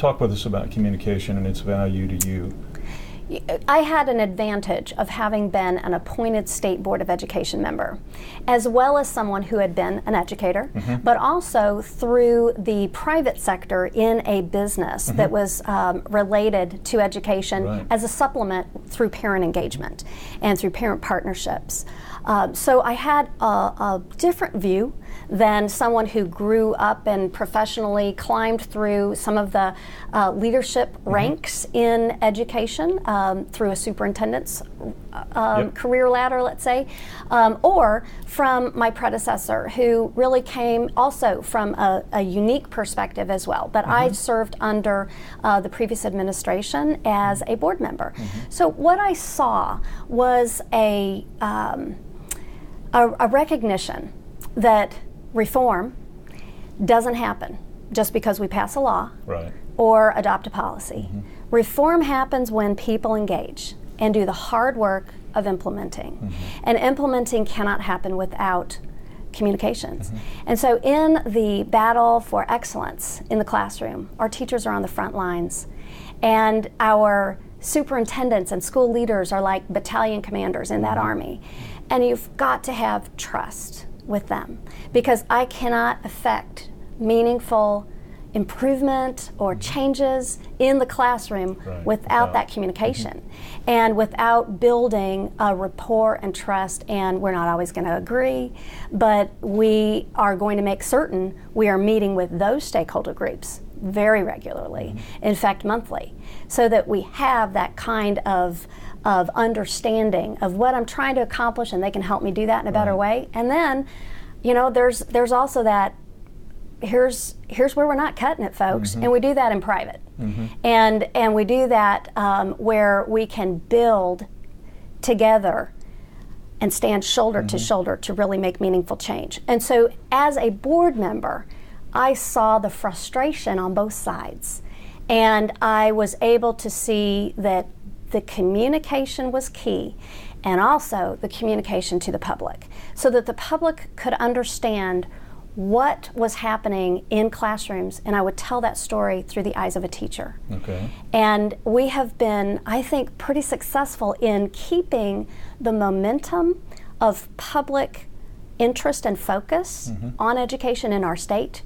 Talk with us about communication and its value to you. I had an advantage of having been an appointed State Board of Education member, as well as someone who had been an educator, but also through the private sector in a business that was related to education as a supplement through parent engagement and through parent partnerships. So I had a different view than someone who grew up and professionally climbed through some of the leadership ranks in education through a superintendent's career ladder, let's say, or from my predecessor who really came also from a unique perspective as well. But I served under the previous administration as a board member. So what I saw was a recognition that reform doesn't happen just because we pass a law or adopt a policy. Reform happens when people engage and do the hard work of implementing. And implementing cannot happen without communications. And so in the battle for excellence in the classroom, our teachers are on the front lines, and our superintendents and school leaders are like battalion commanders in that army. And you've got to have trust with them, because I cannot affect meaningful improvement or changes in the classroom without that communication and without building a rapport and trust. And we're not always going to agree, but we are going to make certain we are meeting with those stakeholder groups very regularly, in fact monthly, so that we have that kind of understanding of what I'm trying to accomplish, and they can help me do that in a better way. And then, you know, there's also that here's where we're not cutting it, folks, and we do that in private, and we do that where we can build together and stand shoulder to shoulder to really make meaningful change. And so, as a board member, I saw the frustration on both sides, and I was able to see that the communication was key, and also the communication to the public, so that the public could understand what was happening in classrooms, and I would tell that story through the eyes of a teacher. And we have been, I think, pretty successful in keeping the momentum of public interest and focus on education in our state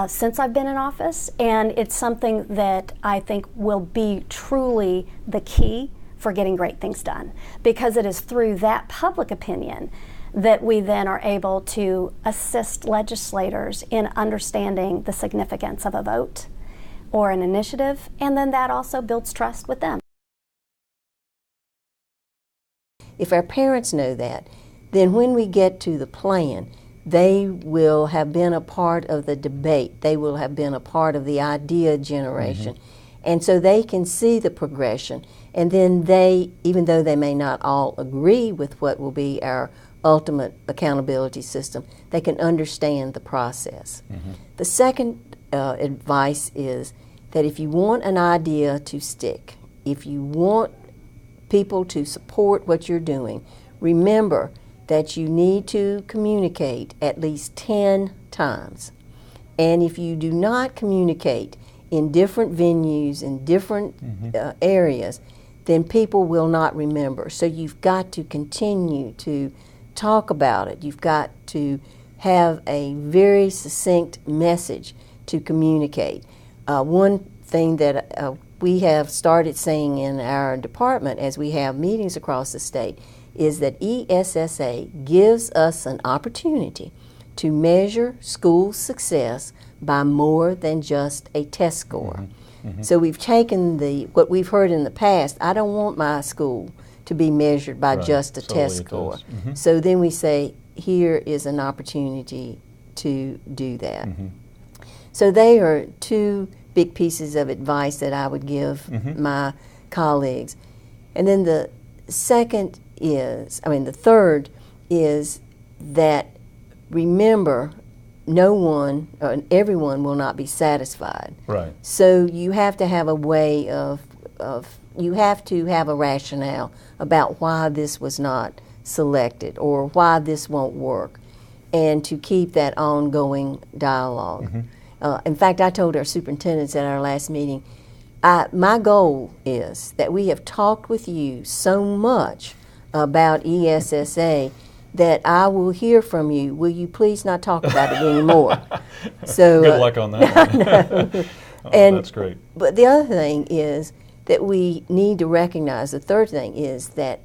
since I've been in office, and it's something that I think will be truly the key for getting great things done, because it is through that public opinion that we then are able to assist legislators in understanding the significance of a vote or an initiative, and then that also builds trust with them. If our parents know that, then when we get to the plan, they will have been a part of the debate. They will have been a part of the idea generation. And so they can see the progression. And then they, even though they may not all agree with what will be our ultimate accountability system, they can understand the process. The second advice is that if you want an idea to stick, if you want people to support what you're doing, remember that you need to communicate at least 10 times. And if you do not communicate in different venues, in different areas, then people will not remember. So you've got to continue to talk about it. You've got to have a very succinct message to communicate. One thing that we have started saying in our department as we have meetings across the state is that ESSA gives us an opportunity to measure school success by more than just a test score. So we've taken what we've heard in the past, I don't want my school to be measured by just a test score. So then we say, here is an opportunity to do that. So they are two big pieces of advice that I would give my colleagues. And then the third is that remember, no one, everyone will not be satisfied. So you have to have a way of you have to have a rationale about why this was not selected or why this won't work, and to keep that ongoing dialogue. In fact, I told our superintendents at our last meeting, my goal is that we have talked with you so much about ESSA that I will hear from you. Will you please not talk about it anymore? So good luck on that one. And that's great. But the other thing is that we need to recognize, the third thing is that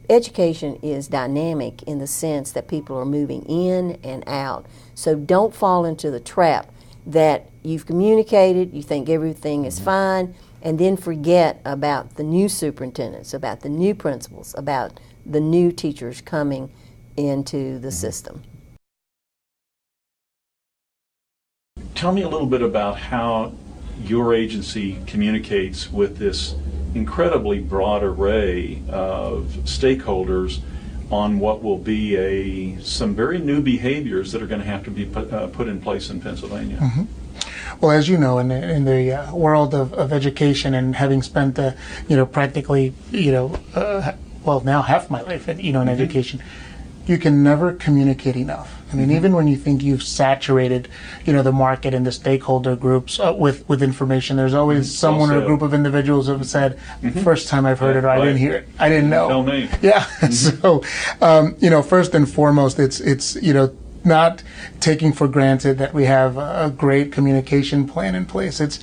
education is dynamic in the sense that people are moving in and out. So don't fall into the trap that you've communicated, you think everything is fine, and then forget about the new superintendents, about the new principals, about the new teachers coming into the system. Tell me a little bit about how your agency communicates with this incredibly broad array of stakeholders on what will be some very new behaviors that are going to have to be put in place in Pennsylvania. Mm-hmm. Well, as you know, in the world of education, and having spent practically now half my life in education, you can never communicate enough. I mean, even when you think you've saturated, the market and the stakeholder groups with information, there's always someone or a group of individuals who have said, first time I've heard it, or I didn't hear it, I didn't know. Tell me. Yeah. So, first and foremost, it's not taking for granted that we have a great communication plan in place. It's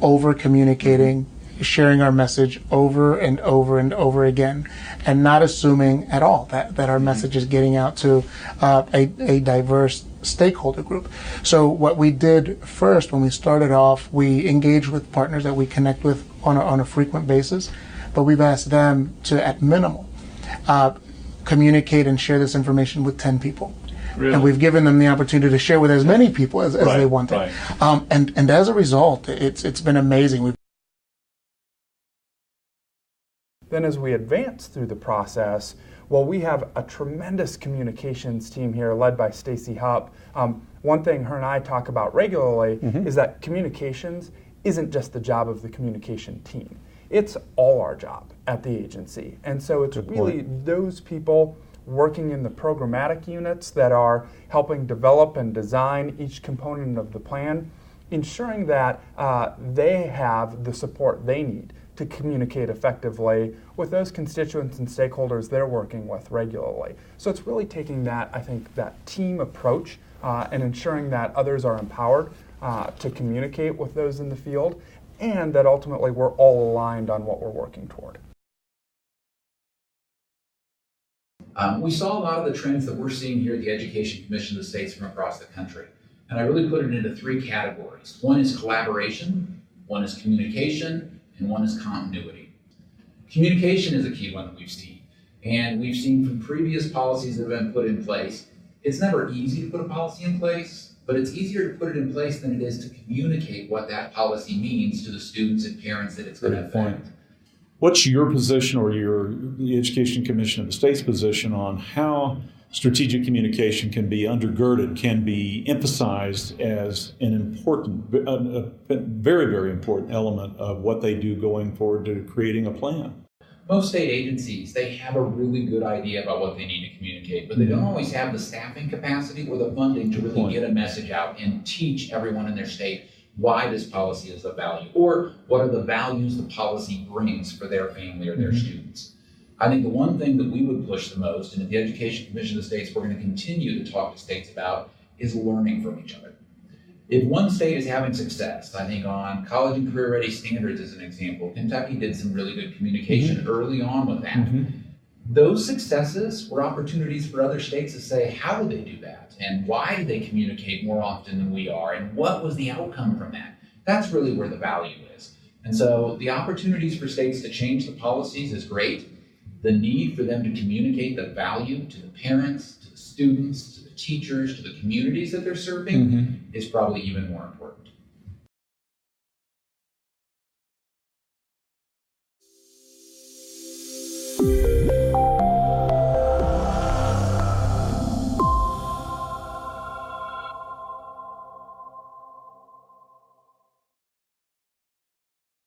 over communicating, sharing our message over and over and over again, and not assuming at all that our message is getting out to a diverse stakeholder group. So what we did first when we started off, we engaged with partners that we connect with on a frequent basis, but we've asked them to, at minimal, communicate and share this information with 10 people. Really? And we've given them the opportunity to share with as many people as they wanted. Right. And as a result, it's been amazing. Then as we advance through the process, well, we have a tremendous communications team here led by Stacy Hupp. One thing her and I talk about regularly is that communications isn't just the job of the communication team. It's all our job at the agency. And so it's really those people working in the programmatic units that are helping develop and design each component of the plan, ensuring that they have the support they need to communicate effectively with those constituents and stakeholders they're working with regularly. So it's really taking that, I think, that team approach and ensuring that others are empowered to communicate with those in the field, and that ultimately we're all aligned on what we're working toward. We saw a lot of the trends that we're seeing here at the Education Commission of the States from across the country. And I really put it into 3 categories. One is collaboration, one is communication, and one is continuity. Communication is a key one that we've seen. And we've seen from previous policies that have been put in place, it's never easy to put a policy in place, but it's easier to put it in place than it is to communicate what that policy means to the students and parents that it's going to affect. What's your position, or the Education Commission of the State's position, on how strategic communication can be undergirded, can be emphasized as an important, a very, very important element of what they do going forward to creating a plan? Most state agencies, they have a really good idea about what they need to communicate, but they don't always have the staffing capacity or the funding to really get a message out and teach everyone in their state why this policy is of value, or what are the values the policy brings for their family or their students. I think the one thing that we would push the most, and at the Education Commission of the States we're going to continue to talk to states about, is learning from each other. If one state is having success, I think on college and career ready standards as an example, Kentucky did some really good communication early on with that. Those successes were opportunities for other states to say, how do they do that? And why do they communicate more often than we are? And what was the outcome from that? That's really where the value is. And so the opportunities for states to change the policies is great. The need for them to communicate the value to the parents, to the students, to the teachers, to the communities that they're serving is probably even more important.